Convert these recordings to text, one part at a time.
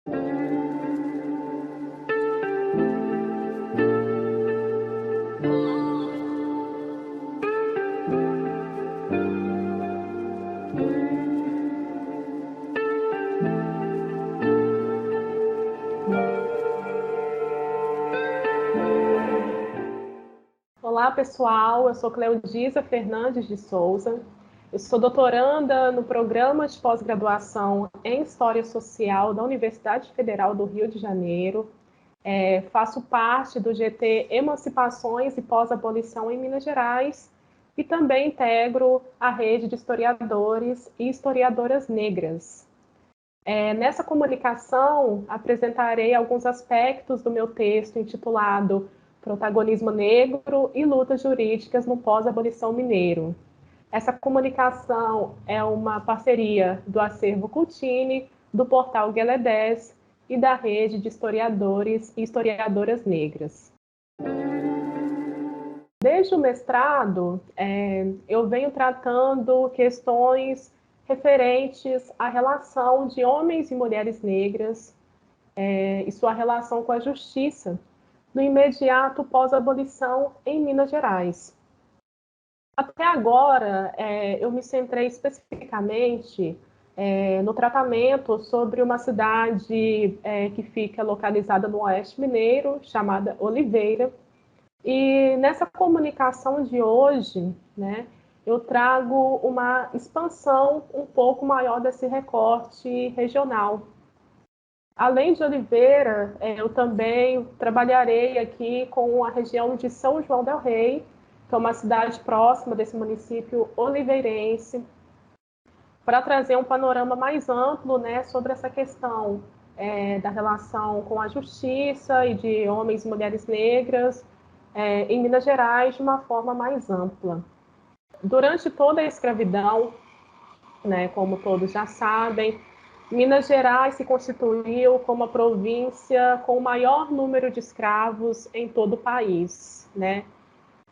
Olá, pessoal. Eu sou Cleudisa Fernandes de Souza. Eu sou doutoranda no programa de pós-graduação em História Social da Universidade Federal do Rio de Janeiro. Faço parte do GT Emancipações e Pós-Abolição em Minas Gerais e também integro a rede de historiadores e historiadoras negras. Nessa comunicação, apresentarei alguns aspectos do meu texto intitulado Protagonismo Negro e Lutas Jurídicas no Pós-Abolição Mineiro. Essa comunicação é uma parceria do Acervo Cultini, do portal Gueledés e da rede de historiadores e historiadoras negras. Desde o mestrado, eu venho tratando questões referentes à relação de homens e mulheres negras e sua relação com a justiça no imediato pós-abolição em Minas Gerais. Até agora, eu me centrei especificamente no tratamento sobre uma cidade que fica localizada no Oeste Mineiro, chamada Oliveira. E nessa comunicação de hoje, né, eu trago uma expansão um pouco maior desse recorte regional. Além de Oliveira, eu também trabalharei aqui com a região de São João del Rei, que é uma cidade próxima desse município oliveirense, para trazer um panorama mais amplo, né, sobre essa questão da relação com a justiça e de homens e mulheres negras em Minas Gerais de uma forma mais ampla. Durante toda a escravidão, né, como todos já sabem, Minas Gerais se constituiu como a província com o maior número de escravos em todo o país, né?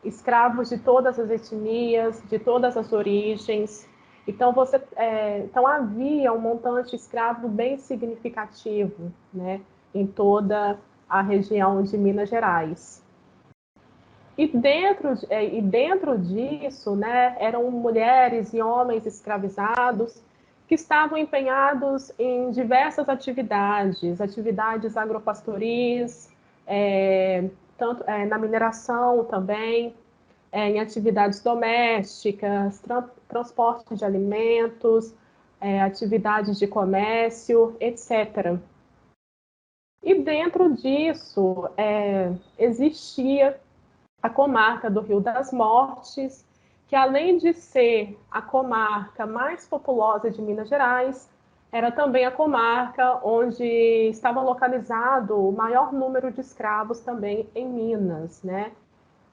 Escravos de todas as etnias, de todas as origens. Então havia um montante escravo bem significativo, né, em toda a região de Minas Gerais. E dentro disso, né, eram mulheres e homens escravizados que estavam empenhados em diversas atividades agropastoris, tanto na mineração também, em atividades domésticas, transporte de alimentos, atividades de comércio, etc. E dentro disso existia a comarca do Rio das Mortes, que além de ser a comarca mais populosa de Minas Gerais, era também a comarca onde estava localizado o maior número de escravos também em Minas, né?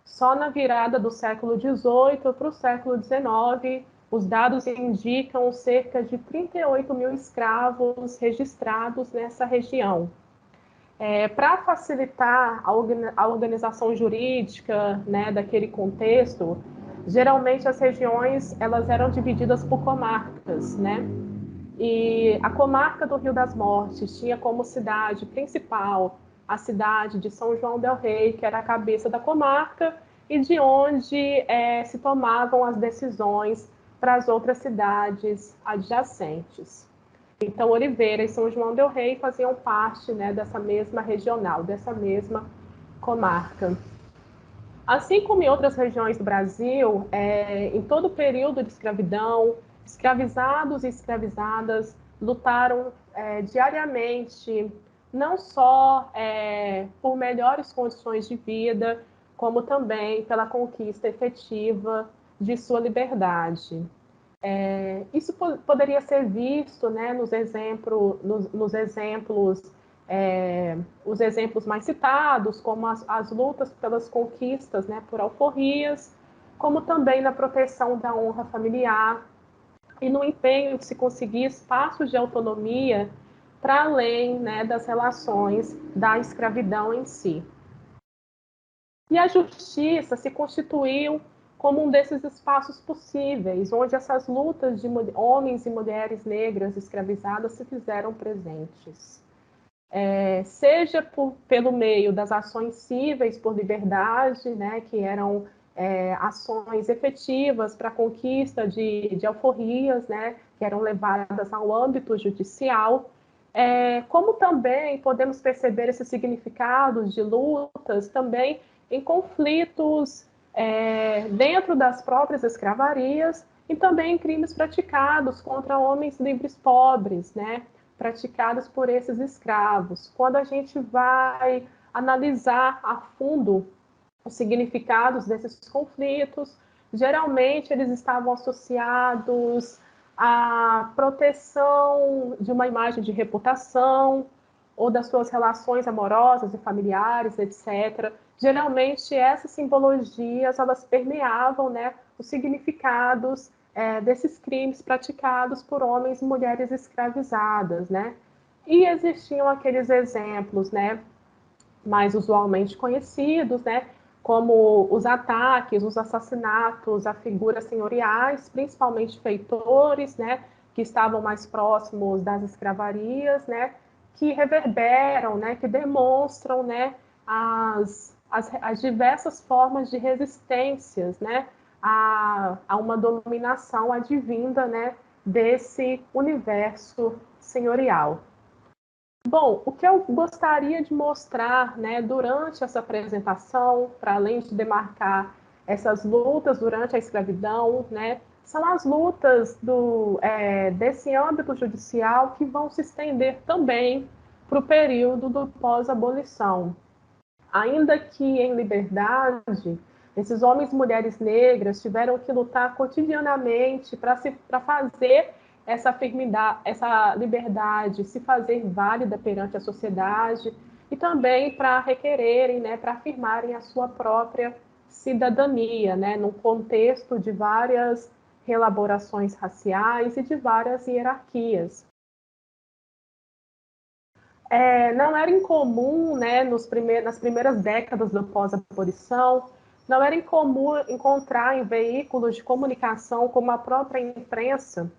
Só na virada do século XVIII para o século XIX, os dados indicam cerca de 38 mil escravos registrados nessa região. Para facilitar a organização jurídica, né, daquele contexto, geralmente as regiões elas eram divididas por comarcas, né? E a comarca do Rio das Mortes tinha como cidade principal a cidade de São João del Rei, que era a cabeça da comarca, e de onde se tomavam as decisões para as outras cidades adjacentes. Então, Oliveira e São João del Rei faziam parte, né, dessa mesma regional, dessa mesma comarca. Assim como em outras regiões do Brasil, em todo o período de escravidão, escravizados e escravizadas lutaram diariamente, não só por melhores condições de vida, como também pela conquista efetiva de sua liberdade. Isso poderia ser visto, né, nos exemplos, os exemplos mais citados, como as lutas pelas conquistas, né, por alforrias, como também na proteção da honra familiar e no empenho de se conseguir espaços de autonomia para além, né, das relações da escravidão em si. E a justiça se constituiu como um desses espaços possíveis, onde essas lutas de homens e mulheres negras escravizadas se fizeram presentes. seja pelo meio das ações cíveis por liberdade, né, que eram ações efetivas para a conquista de alforrias, né, que eram levadas ao âmbito judicial, como também podemos perceber esses significados de lutas também em conflitos dentro das próprias escravarias e também em crimes praticados contra homens livres pobres, né, praticados por esses escravos. Quando a gente vai analisar a fundo os significados desses conflitos, geralmente eles estavam associados à proteção de uma imagem de reputação ou das suas relações amorosas e familiares, etc. Geralmente essas simbologias elas permeavam, né, os significados desses crimes praticados por homens e mulheres escravizadas, né? E existiam aqueles exemplos, né, mais usualmente conhecidos, né, como os ataques, os assassinatos a figuras senhoriais, principalmente feitores, né, que estavam mais próximos das escravarias, né, que reverberam, né, que demonstram, né, as diversas formas de resistências, né, a uma dominação advinda, né, desse universo senhorial. Bom, o que eu gostaria de mostrar, né, durante essa apresentação, para além de demarcar essas lutas durante a escravidão, né, são as lutas desse âmbito judicial que vão se estender também para o período do pós-abolição. Ainda que em liberdade, esses homens e mulheres negras tiveram que lutar cotidianamente para fazer essa liberdade se fazer válida perante a sociedade e também para requererem, né, para afirmarem a sua própria cidadania, né, num contexto de várias relaborações raciais e de várias hierarquias. Não era incomum, né, nas primeiras décadas do pós-abolição, não era incomum encontrar em veículos de comunicação, como a própria imprensa,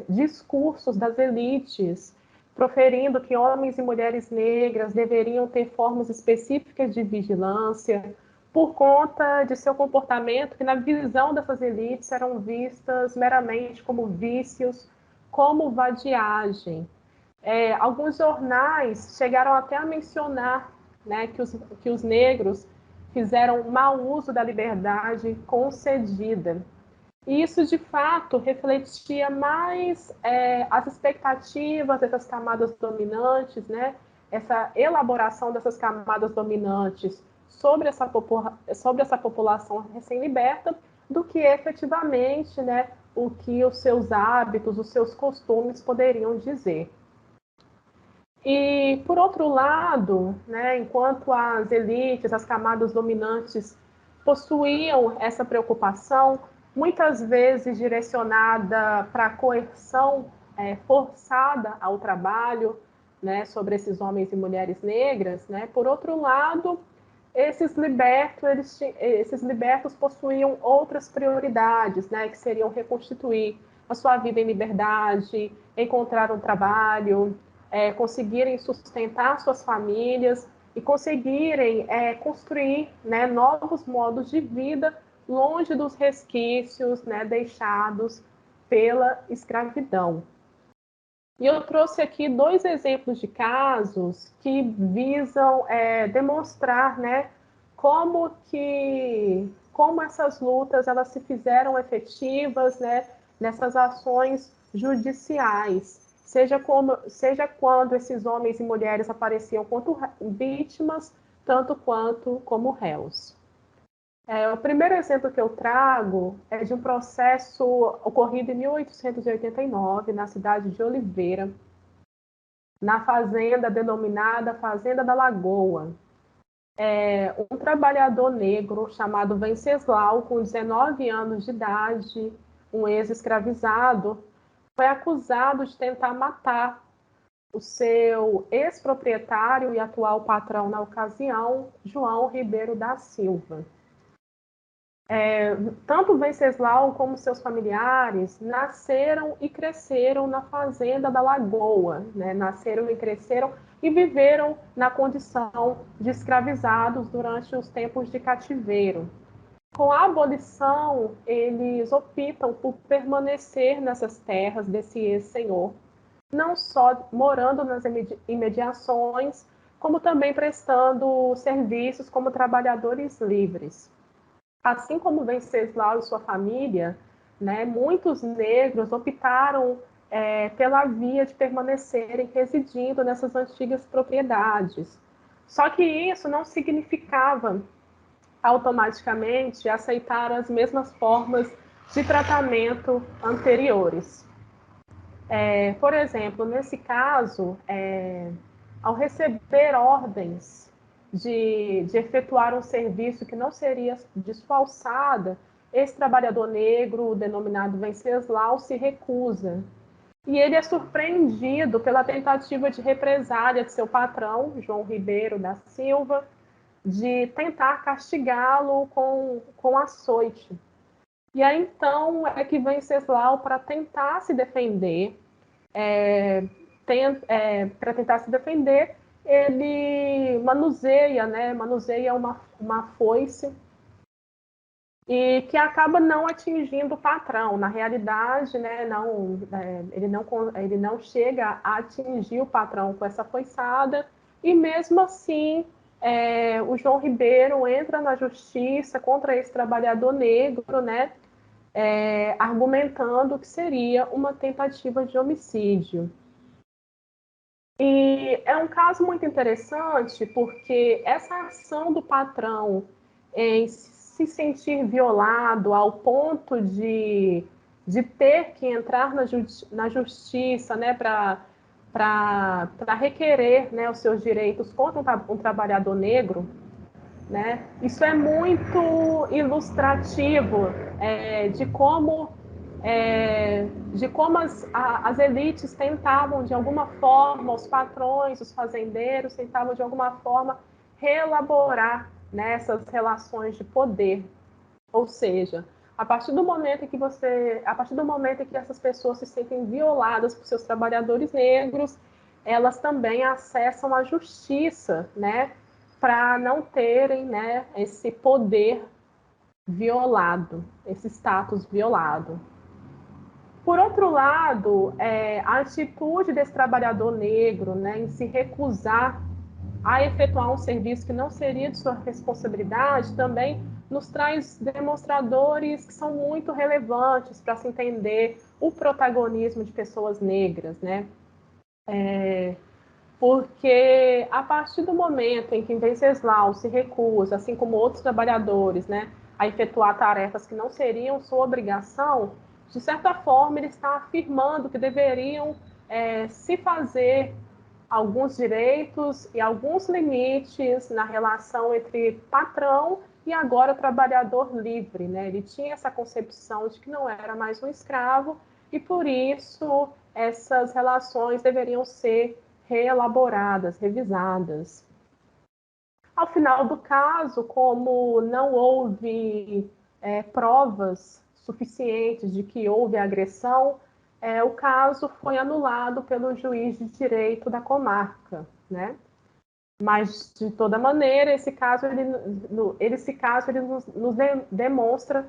discursos das elites, proferindo que homens e mulheres negras deveriam ter formas específicas de vigilância, por conta de seu comportamento, que na visão dessas elites eram vistas meramente como vícios, como vadiagem. Alguns jornais chegaram até a mencionar, né, que os negros fizeram mau uso da liberdade concedida. E isso, de fato, refletia mais as expectativas dessas camadas dominantes, né? Essa elaboração dessas camadas dominantes sobre essa população recém-liberta, do que efetivamente, né, o que os seus hábitos, os seus costumes poderiam dizer. E, por outro lado, né, enquanto as elites, as camadas dominantes possuíam essa preocupação, muitas vezes direcionada para a coerção forçada ao trabalho, né, sobre esses homens e mulheres negras, né, por outro lado, esses libertos possuíam outras prioridades, né, que seriam reconstituir a sua vida em liberdade, encontrar um trabalho, conseguirem sustentar suas famílias e conseguirem construir, né, novos modos de vida longe dos resquícios, né, deixados pela escravidão. E eu trouxe aqui dois exemplos de casos que visam demonstrar, né, como essas lutas elas se fizeram efetivas, né, nessas ações judiciais, seja quando esses homens e mulheres apareciam quanto vítimas, tanto quanto como réus. O primeiro exemplo que eu trago é de um processo ocorrido em 1889, na cidade de Oliveira, na fazenda denominada Fazenda da Lagoa. Um trabalhador negro chamado Venceslau, com 19 anos de idade, um ex-escravizado, foi acusado de tentar matar o seu ex-proprietário e atual patrão na ocasião, João Ribeiro da Silva. Tanto Venceslau como seus familiares nasceram e cresceram na fazenda da Lagoa, né? Nasceram e cresceram e viveram na condição de escravizados durante os tempos de cativeiro. Com a abolição, eles optam por permanecer nessas terras desse ex-senhor, não só morando nas imediações, como também prestando serviços como trabalhadores livres. Assim como Venceslau e sua família, né, muitos negros optaram pela via de permanecerem residindo nessas antigas propriedades. Só que isso não significava automaticamente aceitar as mesmas formas de tratamento anteriores. Por exemplo, nesse caso, ao receber ordens de efetuar um serviço que não seria de sua alçada, esse trabalhador negro, denominado Venceslau, se recusa. E ele é surpreendido pela tentativa de represália de seu patrão, João Ribeiro da Silva, de tentar castigá-lo com açoite. E aí, então, é que Venceslau, para tentar se defender, para tentar se defender, ele manuseia uma foice e que acaba não atingindo o patrão. Na realidade, né, ele não chega a atingir o patrão com essa foiçada, e mesmo assim, o João Ribeiro entra na justiça contra esse trabalhador negro, né, argumentando que seria uma tentativa de homicídio. E é um caso muito interessante porque essa ação do patrão em se sentir violado ao ponto de ter que entrar na justiça, né, para requerer, né, os seus direitos contra um trabalhador negro, né, isso é muito ilustrativo de como as elites tentavam, de alguma forma, os patrões, os fazendeiros, tentavam, de alguma forma, reelaborar, né, essas relações de poder. Ou seja, a partir do momento em que essas pessoas se sentem violadas por seus trabalhadores negros, elas também acessam a justiça, né, para não terem, né, esse poder violado, esse status violado. Por outro lado, a atitude desse trabalhador negro, né, em se recusar a efetuar um serviço que não seria de sua responsabilidade, também nos traz demonstradores que são muito relevantes para se entender o protagonismo de pessoas negras, né? Porque a partir do momento em que Venceslau se recusa, assim como outros trabalhadores, né, a efetuar tarefas que não seriam sua obrigação, de certa forma ele está afirmando que deveriam se fazer alguns direitos e alguns limites na relação entre patrão e agora trabalhador livre, né? Ele tinha essa concepção de que não era mais um escravo e por isso essas relações deveriam ser reelaboradas, revisadas. Ao final do caso, como não houve provas suficientes de que houve agressão, o caso foi anulado pelo juiz de direito da comarca, né? Mas, de toda maneira, esse caso ele nos demonstra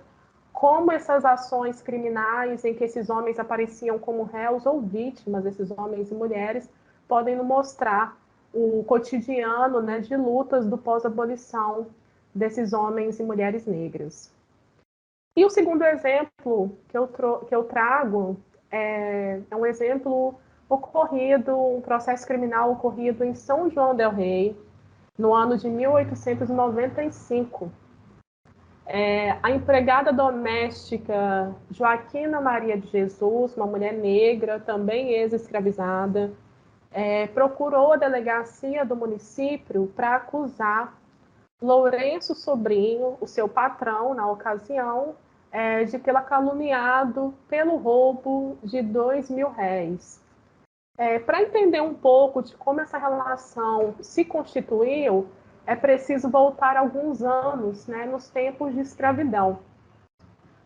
como essas ações criminais em que esses homens apareciam como réus ou vítimas, esses homens e mulheres, podem nos mostrar o cotidiano, né, de lutas do pós-abolição desses homens e mulheres negras. E o segundo exemplo que eu trago é um exemplo ocorrido, um processo criminal ocorrido em São João del Rei, no ano de 1895. A empregada doméstica Joaquina Maria de Jesus, uma mulher negra, também ex-escravizada, procurou a delegacia do município para acusar Lourenço Sobrinho, o seu patrão na ocasião, de tê-la caluniado pelo roubo de R$ 2.000. Para entender um pouco de como essa relação se constituiu, é preciso voltar alguns anos, né, nos tempos de escravidão.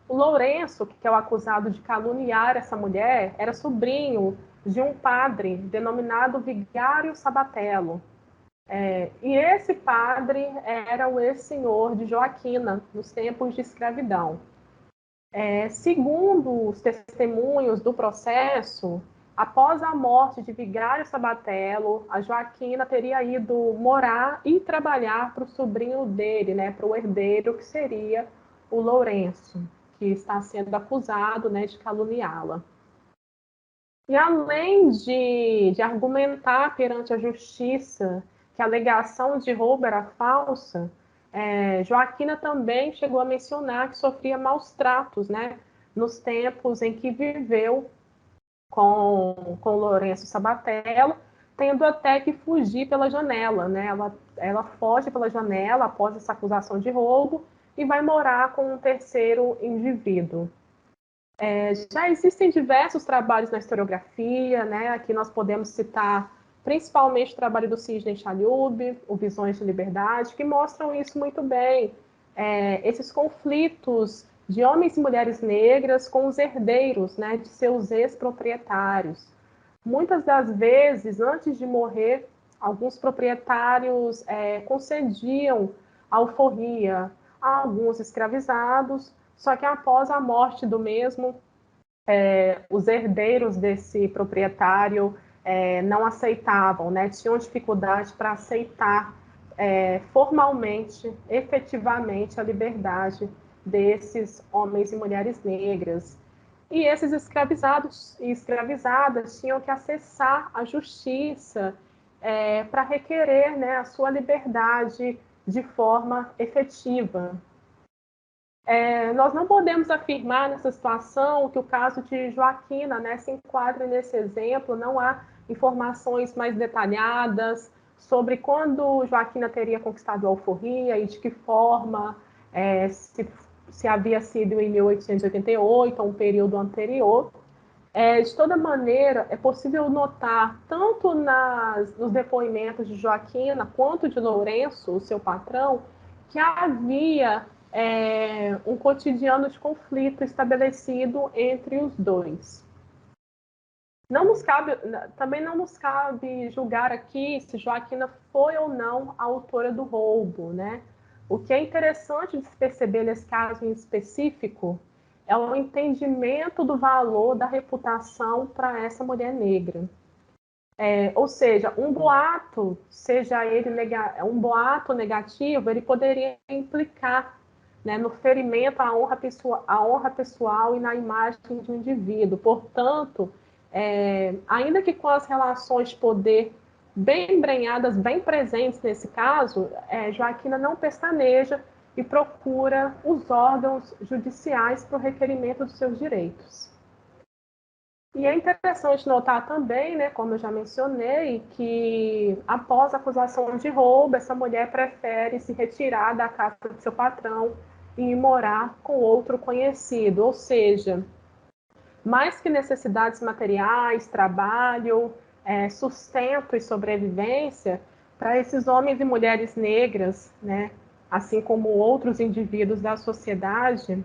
O Lourenço, que é o acusado de caluniar essa mulher, era sobrinho de um padre denominado Vigário Sabatello. E esse padre era o ex-senhor de Joaquina, nos tempos de escravidão. Segundo os testemunhos do processo, após a morte de Vigário Sabatello, a Joaquina teria ido morar e trabalhar para o sobrinho dele, né, para o herdeiro, que seria o Lourenço, que está sendo acusado, né, de caluniá-la. E além de argumentar perante a justiça que a alegação de roubo era falsa, Joaquina também chegou a mencionar que sofria maus tratos, né, nos tempos em que viveu com Lourenço Sabatello, tendo até que fugir pela janela, né? Ela foge pela janela após essa acusação de roubo e vai morar com um terceiro indivíduo. Já existem diversos trabalhos na historiografia, né? Aqui nós podemos citar principalmente o trabalho do Sidney Chalhoub, o Visões de Liberdade, que mostram isso muito bem. Esses conflitos de homens e mulheres negras com os herdeiros, né, de seus ex-proprietários. Muitas das vezes, antes de morrer, alguns proprietários concediam alforria a alguns escravizados, só que após a morte do mesmo, os herdeiros desse proprietário não aceitavam, né? Tinham dificuldade para aceitar formalmente, efetivamente, a liberdade desses homens e mulheres negras. E esses escravizados e escravizadas tinham que acessar a justiça para requerer, né, a sua liberdade de forma efetiva. Nós não podemos afirmar nessa situação que o caso de Joaquina, né, se enquadra nesse exemplo, não há informações mais detalhadas sobre quando Joaquina teria conquistado a alforria e de que forma, se havia sido em 1888 ou um período anterior. De toda maneira, é possível notar, tanto nos depoimentos de Joaquina quanto de Lourenço, o seu patrão, que havia um cotidiano de conflito estabelecido entre os dois. Também não nos cabe julgar aqui se Joaquina foi ou não a autora do roubo, né? O que é interessante de se perceber nesse caso em específico é o entendimento do valor da reputação para essa mulher negra. Ou seja, um boato, seja ele um boato negativo, ele poderia implicar, né, no ferimento à honra pessoal e na imagem de um indivíduo. Portanto, ainda que com as relações de poder bem embrenhadas, bem presentes nesse caso, Joaquina não pestaneja e procura os órgãos judiciais para o requerimento dos seus direitos. E é interessante notar também, né, como eu já mencionei, que após a acusação de roubo, essa mulher prefere se retirar da casa de seu patrão e ir morar com outro conhecido, ou seja, mais que necessidades materiais, trabalho, sustento e sobrevivência, para esses homens e mulheres negras, né, assim como outros indivíduos da sociedade,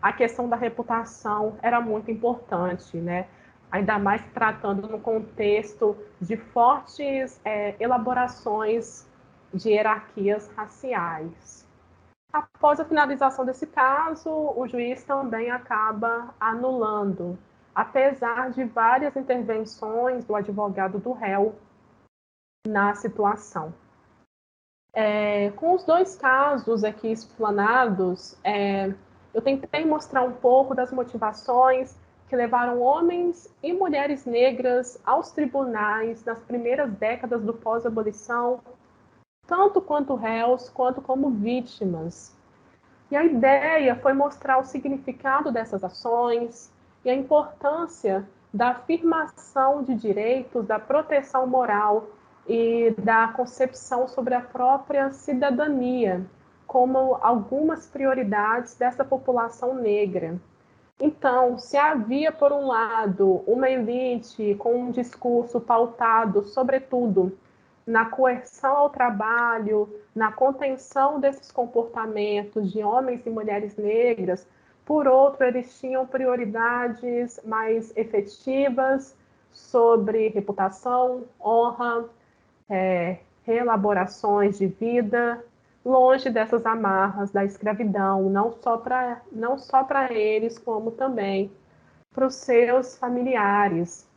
a questão da reputação era muito importante, né? Ainda mais tratando no contexto de fortes elaborações de hierarquias raciais. Após a finalização desse caso, o juiz também acaba anulando, apesar de várias intervenções do advogado do réu na situação. Com os dois casos aqui explanados, eu tentei mostrar um pouco das motivações que levaram homens e mulheres negras aos tribunais nas primeiras décadas do pós-abolição, tanto quanto réus, quanto como vítimas. E a ideia foi mostrar o significado dessas ações e a importância da afirmação de direitos, da proteção moral e da concepção sobre a própria cidadania, como algumas prioridades dessa população negra. Então, se havia, por um lado, uma elite com um discurso pautado, sobretudo, na coerção ao trabalho, na contenção desses comportamentos de homens e mulheres negras. Por outro, eles tinham prioridades mais efetivas sobre reputação, honra, reelaborações de vida, longe dessas amarras da escravidão, não só para eles, como também para os seus familiares.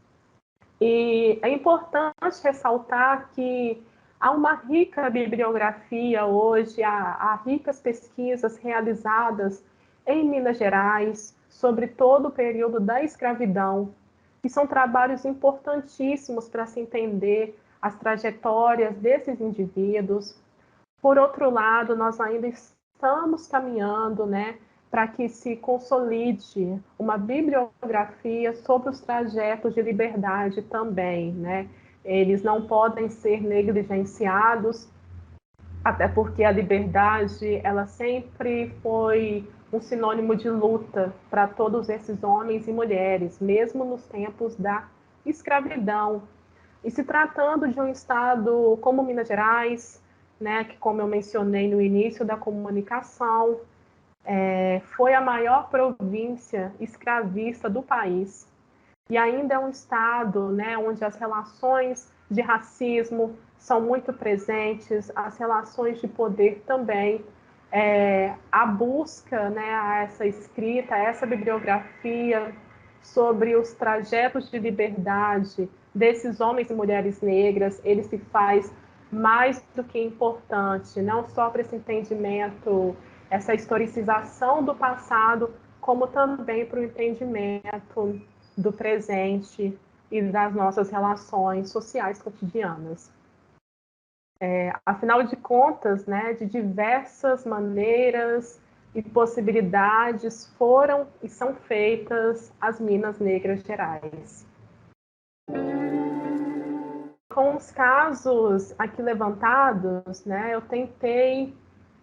E é importante ressaltar que há uma rica bibliografia hoje, há ricas pesquisas realizadas em Minas Gerais sobre todo o período da escravidão, que são trabalhos importantíssimos para se entender as trajetórias desses indivíduos. Por outro lado, nós ainda estamos caminhando, né, para que se consolide uma bibliografia sobre os trajetos de liberdade também, né? Eles não podem ser negligenciados, até porque a liberdade, ela sempre foi um sinônimo de luta para todos esses homens e mulheres, mesmo nos tempos da escravidão. E se tratando de um estado como Minas Gerais, né, que, como eu mencionei no início da comunicação, foi a maior província escravista do país. E ainda é um estado, né, onde as relações de racismo são muito presentes, as relações de poder também. A busca, né, a essa escrita, a essa bibliografia sobre os trajetos de liberdade desses homens e mulheres negras, ele se faz mais do que importante, não só para esse entendimento, essa historicização do passado, como também para o entendimento do presente e das nossas relações sociais cotidianas. Afinal de contas, né, de diversas maneiras e possibilidades foram e são feitas as Minas Negras Gerais. Com os casos aqui levantados, né, eu tentei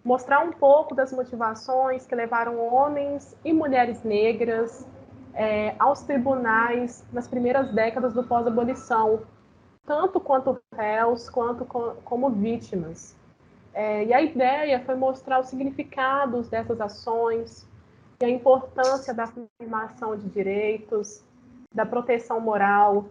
mostrar um pouco das motivações que levaram homens e mulheres negras aos tribunais nas primeiras décadas do pós-abolição, tanto quanto réus, quanto como vítimas. E a ideia foi mostrar os significados dessas ações e a importância da afirmação de direitos, da proteção moral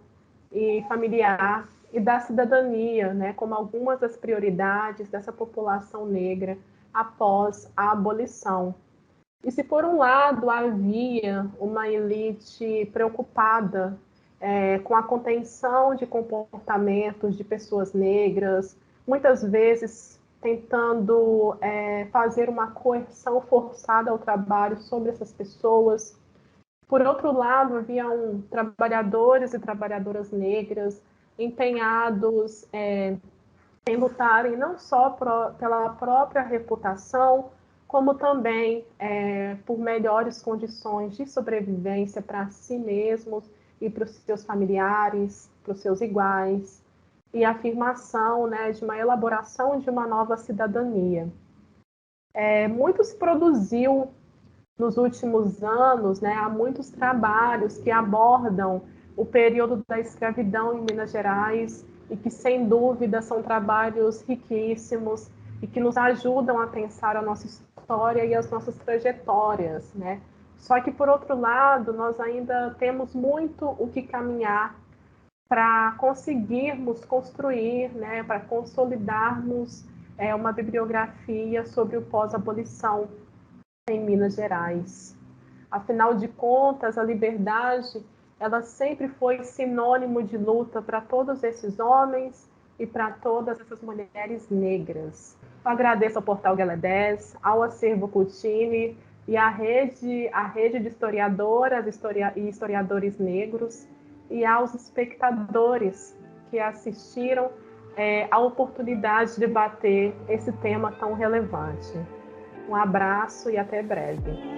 e familiar e da cidadania, né, como algumas das prioridades dessa população negra após a abolição. E se por um lado havia uma elite preocupada com a contenção de comportamentos de pessoas negras, muitas vezes tentando fazer uma coerção forçada ao trabalho sobre essas pessoas. Por outro lado, haviam trabalhadores e trabalhadoras negras empenhados em lutarem não só pela própria reputação, como também por melhores condições de sobrevivência para si mesmos e para os seus familiares, para os seus iguais, e a afirmação, né, de uma elaboração de uma nova cidadania. Muito se produziu nos últimos anos, né, há muitos trabalhos que abordam o período da escravidão em Minas Gerais e que, sem dúvida, são trabalhos riquíssimos e que nos ajudam a pensar a nossa história e as nossas trajetórias, né? Só que, por outro lado, nós ainda temos muito o que caminhar para conseguirmos construir, né, para consolidarmos uma bibliografia sobre o pós-abolição em Minas Gerais. Afinal de contas, a liberdade, ela sempre foi sinônimo de luta para todos esses homens e para todas essas mulheres negras. Eu agradeço ao Portal Gala 10, ao Acervo Cultini e à rede de historiadoras e historiadores negros e aos espectadores que assistiram à oportunidade de debater esse tema tão relevante. Um abraço e até breve.